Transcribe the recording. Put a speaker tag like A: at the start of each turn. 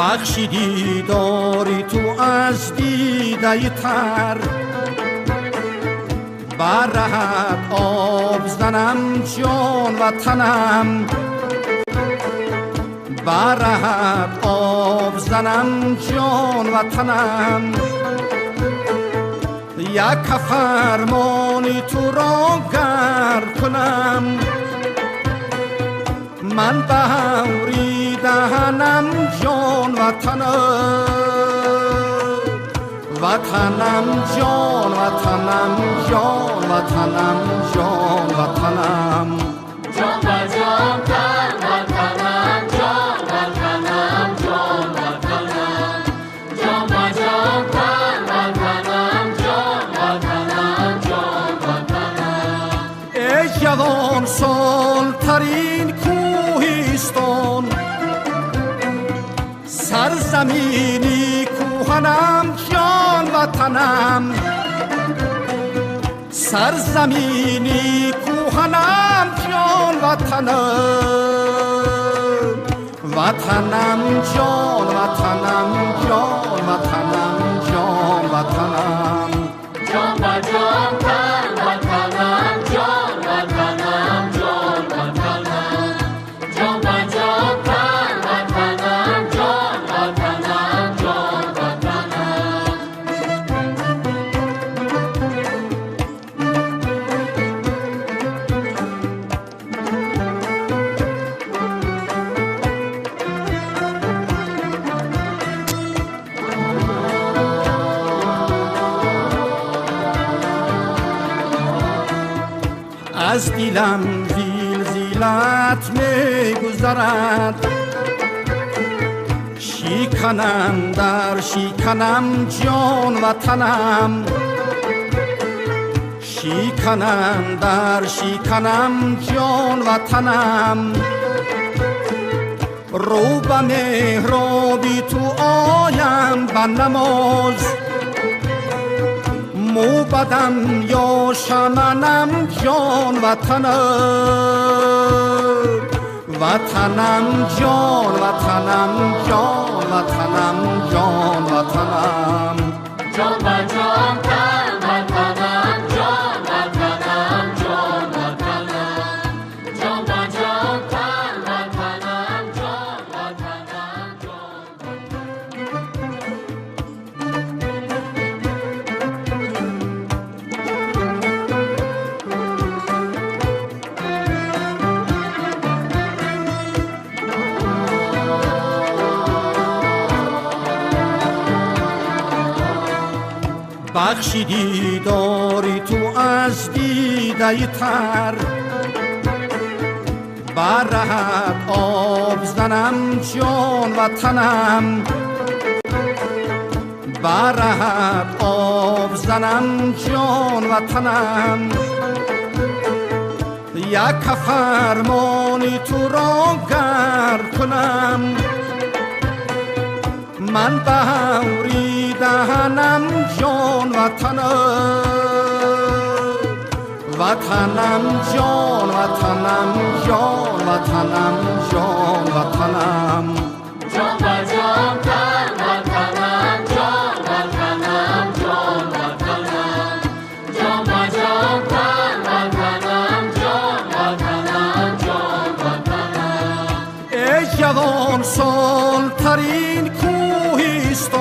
A: بخشیدی داری تو از دیده تر، بر رهت آب زنم جان و تنم، بر رهت آب زنم جان و تنم. یک فرمانی تو را گر کنم، من بهوری دهنم جان و تنم، وطنم جان وطنم جان وطنم جان وطنم،
B: جان و جان تن وطنم جان وطنم جان وطنم، جان و جان تن وطنم جان وطنم جان وطنم.
A: ای جوان سال ترین کوهستان، سرزمینی کوهنم جان وطنم، سرزمینی کوهنم جان وطنم، وطنم جان وطنم جان وطنم جان وطنم،
B: جان و جان تن وطنم جان وطنم جان وطنم، جان و جان تن وطنم جان وطنم جان وطنم.
A: از دیلم زیل زیلت می گذرد، شیکنم در شیکنم جان و تنم، شیکنم در شیکنم جان و تنم. رو به محرابی تو آیم به نماز، موبدم یا شمنم جان وطنم، وطنم جان وطنم جان وطنم جان وطنم،
B: جان و جان تن وطنم جان وطنم جان وطنم، جان و جان تن وطنم جان وطنم جان
A: بخشیدی داری تو از دیده تر، بر رهت آب زنم جان و تنم، بر رهت آب زنم جان و تنم. یک فرمانی تو را گر کنم، من بهوری دهنم جان وطنم، وطنم جان وطنم جان وطنم جان وطنم،
B: جان و جان تن وطنم جان وطنم جان وطنم، جان و جان تن وطنم جان وطنم جان وطنم.
A: ای جوان سال ترین